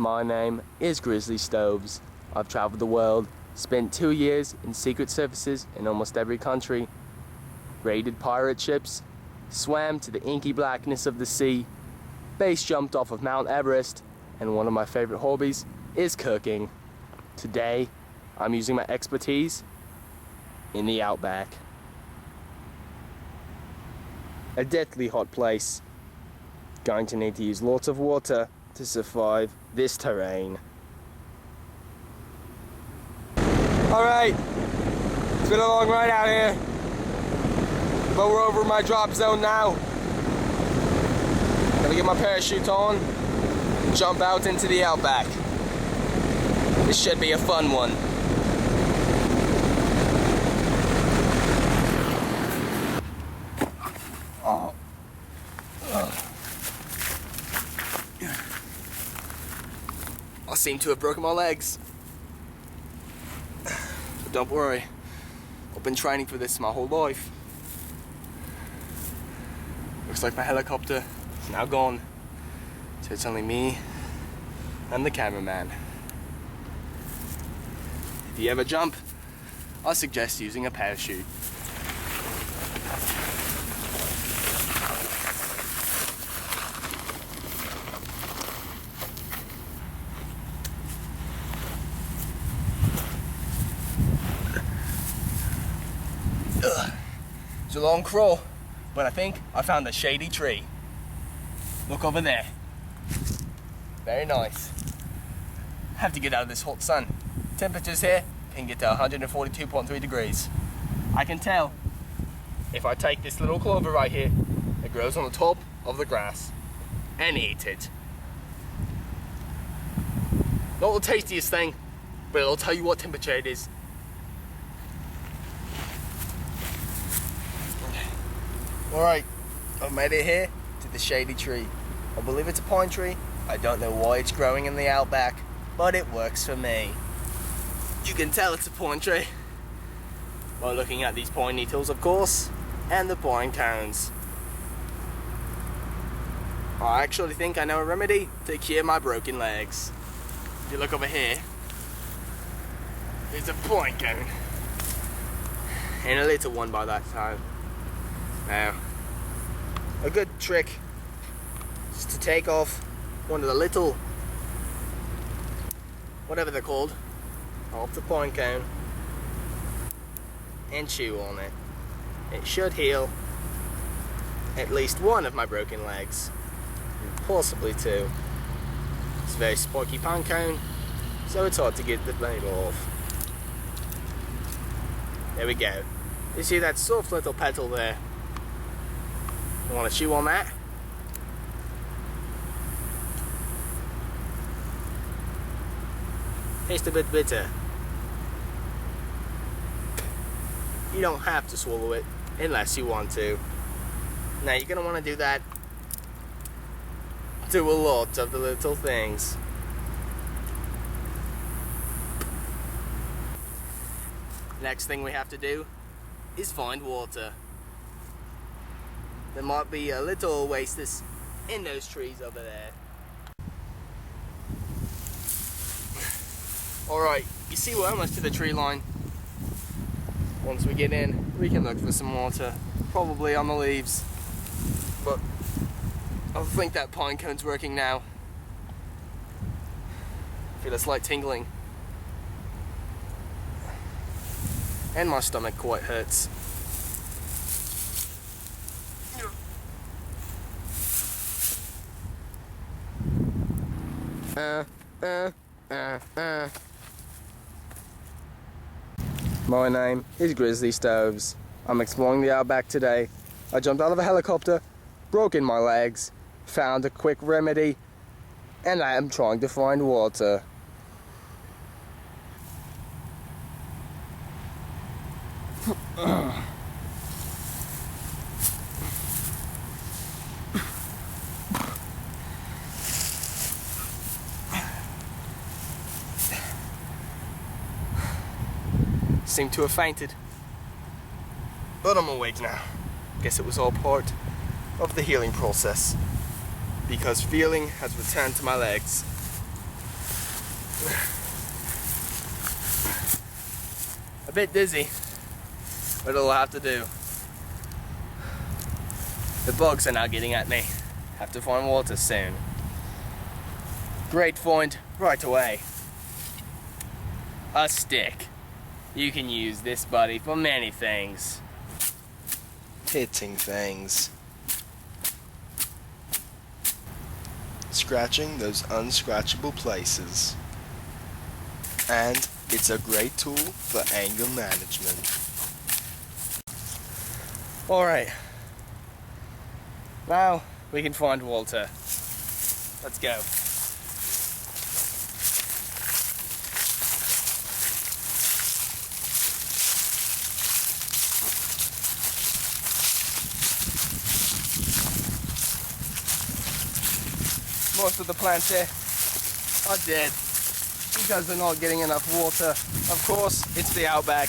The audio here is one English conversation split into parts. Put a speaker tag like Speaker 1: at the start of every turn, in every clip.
Speaker 1: My name is Grizzly Stoves. I've traveled the world, spent 2 years in secret services in almost every country, raided pirate ships, swam to the inky blackness of the sea, base jumped off of Mount Everest, and one of my favorite hobbies is cooking. Today, I'm using my expertise in the Outback. A deathly hot place. Going to need to use lots of water to survive this terrain. Alright, it's been a long ride out here, but we're over my drop zone now. Gonna get my parachute on and jump out into the Outback. This should be a fun one. Oh. I seem to have broken my legs. But don't worry, I've been training for this my whole life. Looks like my helicopter is now gone, so it's only me and the cameraman. If you ever jump, I suggest using a parachute. It's a long crawl, but I think I found a shady tree. Look over there. Very nice. Have to get out of this hot sun. Temperatures here can get to 142.3 degrees. I can tell if I take this little clover right here, it grows on the top of the grass, and eat it. Not the tastiest thing, but it'll tell you what temperature it is. Alright, I've made it here to the shady tree. I believe it's a pine tree. I don't know why it's growing in the Outback, but it works for me. You can tell it's a pine tree by looking at these pine needles, of course, and the pine cones. I actually think I know a remedy to cure my broken legs. If you look over here, there's a pine cone. And a little one by that time. Now, a good trick is to take off one of the little, whatever they're called, off the pine cone and chew on it. It should heal at least one of my broken legs, possibly two. It's a very spiky pine cone, so it's hard to get the blade off. There we go. You see that soft little petal there? You want to chew on that? Tastes a bit bitter. You don't have to swallow it unless you want to. Now you're going to want to do that to a lot of the little things. Next thing we have to do is find water. There might be a little oasis in those trees over there. Alright, you see we're almost to the tree line. Once we get in, we can look for some water, probably on the leaves. But I think that pine cone's working now. I feel a slight tingling. And my stomach quite hurts. My name is Grizzly Stoves. I'm exploring the Outback today. I jumped out of a helicopter, broken my legs, found a quick remedy, and I am trying to find water. Seemed to have fainted, but I'm awake now. Guess it was all part of the healing process, because feeling has returned to my legs. A bit dizzy, but it'll have to do. The bugs are now getting at me. Have to find water soon. Great find right away. A stick. You can use this, buddy, for many things.
Speaker 2: Hitting things. Scratching those unscratchable places. And it's a great tool for anger management.
Speaker 1: Alright. Now we can find Walter. Let's go. Most of the plants here are dead because they're not getting enough water. Of course, it's the Outback.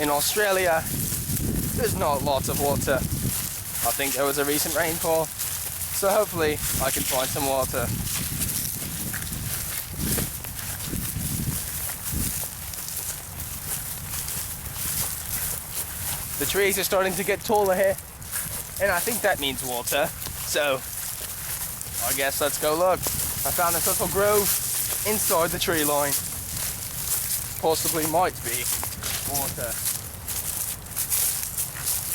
Speaker 1: In Australia, there's not lots of water. I think there was a recent rainfall, so hopefully I can find some water. The trees are starting to get taller here, and I think that means water, so I guess let's go look. I found this little grove inside the tree line. Possibly might be water.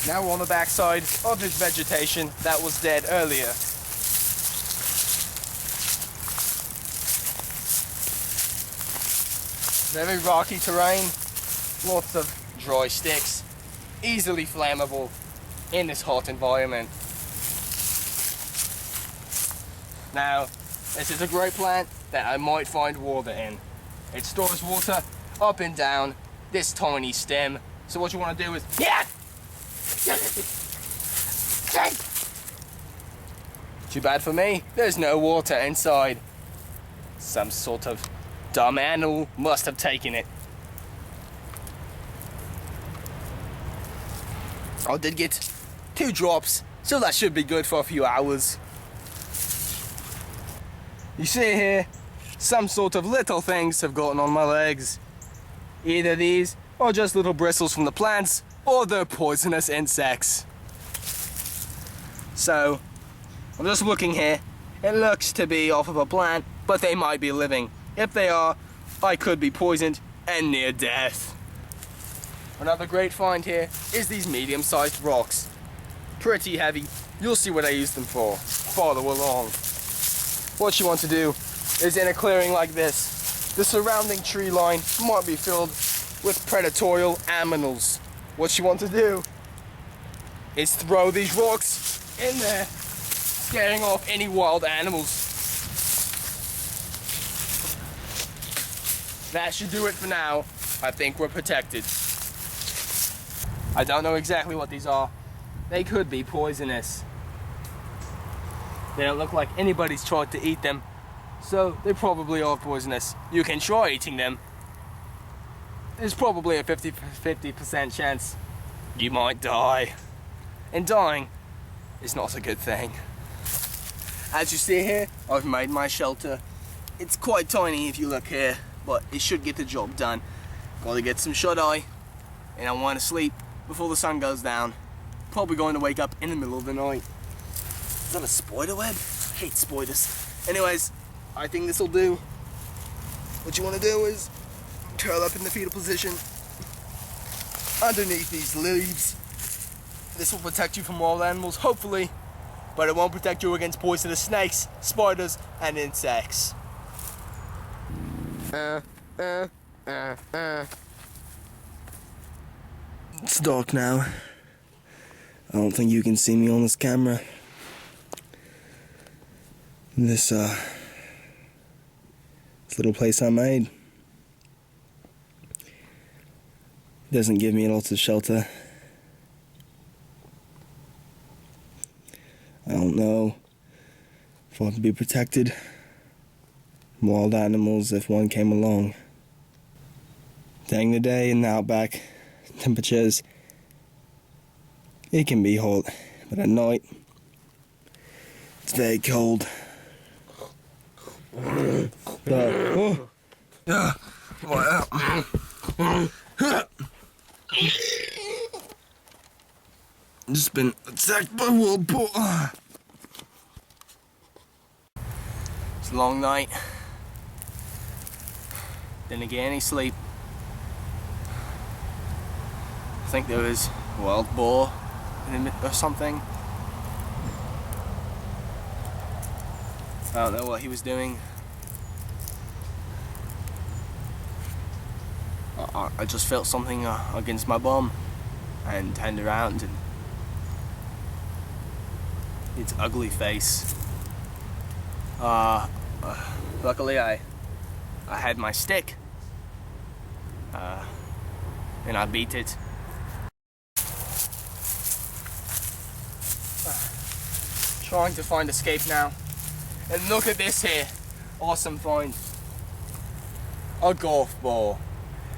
Speaker 1: Now we're on the backside of this vegetation that was dead earlier. Very rocky terrain, lots of dry sticks, easily flammable in this hot environment. Now, this is a great plant that I might find water in. It stores water up and down this tiny stem. So what you want to do is, yeah! Too bad for me, there's no water inside. Some sort of dumb animal must have taken it. I did get 2 drops, so that should be good for a few hours. You see here, some sort of little things have gotten on my legs. Either these are just little bristles from the plants, or they're poisonous insects. So, I'm just looking here. It looks to be off of a plant, but they might be living. If they are, I could be poisoned and near death. Another great find here is these medium-sized rocks. Pretty heavy. You'll see what I use them for. Follow along. What you want to do is, in a clearing like this, the surrounding tree line might be filled with predatory animals. What you want to do is throw these rocks in there, scaring off any wild animals. That should do it for now. I think we're protected. I don't know exactly what these are. They could be poisonous. They don't look like anybody's tried to eat them, so they probably are poisonous. You can try eating them. There's probably a 50% chance you might die. And dying is not a good thing. As you see here, I've made my shelter. It's quite tiny if you look here, but it should get the job done. Gotta get some shut-eye, and I want to sleep before the sun goes down. Probably going to wake up in the middle of the night. Is that a spider web? I hate spiders. Anyways, I think this will do. What you want to do is curl up in the fetal position underneath these leaves. This will protect you from wild animals, hopefully, but it won't protect you against poisonous snakes, spiders, and insects.
Speaker 2: It's dark now. I don't think you can see me on this camera. This little place I made doesn't give me lots of shelter. I don't know if I have to be protected from wild animals if one came along. During the day in the Outback, temperatures, it can be hot, but at night, it's very cold. Just been attacked by whirlpool.
Speaker 1: It's a long night. Didn't get any sleep. I think there was a wild boar or something. I don't know what he was doing. I just felt something against my bum and turned around, and its ugly face. Luckily I had my stick, and I beat it. Trying to find escape now. And look at this here. Awesome find. A golf ball.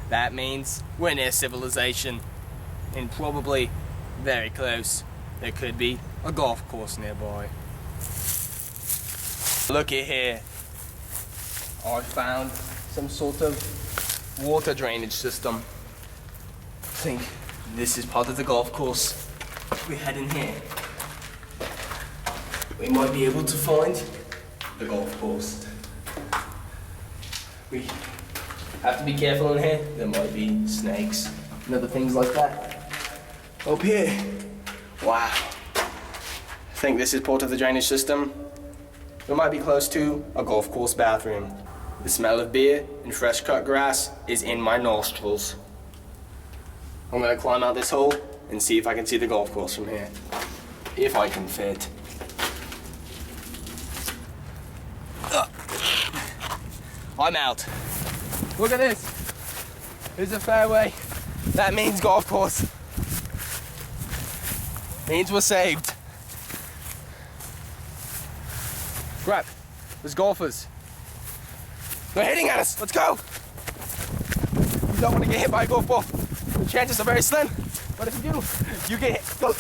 Speaker 1: That means we're near civilization. And probably very close. There could be a golf course nearby. Looky here. I found some sort of water drainage system. I think this is part of the golf course. We head in here. We might be able to find the golf course. We have to be careful in here. There might be snakes and other things like that. Up here. Wow. I think this is part of the drainage system. We might be close to a golf course bathroom. The smell of beer and fresh cut grass is in my nostrils. I'm gonna climb out this hole and see if I can see the golf course from here. If I can fit. I'm out. Look at this. There's a fairway. That means golf course. Means we're saved. Crap. There's golfers. They're hitting at us. Let's go. You don't want to get hit by a golf ball. The chances are very slim. But if you do, you get hit. Go.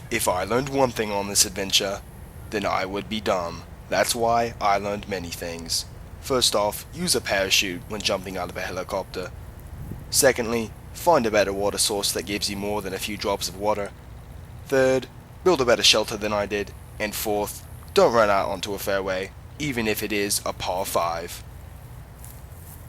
Speaker 2: If I learned one thing on this adventure, then I would be dumb. That's why I learned many things. First off, use a parachute when jumping out of a helicopter. Secondly, find a better water source that gives you more than a few drops of water. Third, build a better shelter than I did. And fourth, don't run out onto a fairway, even if it is a par 5.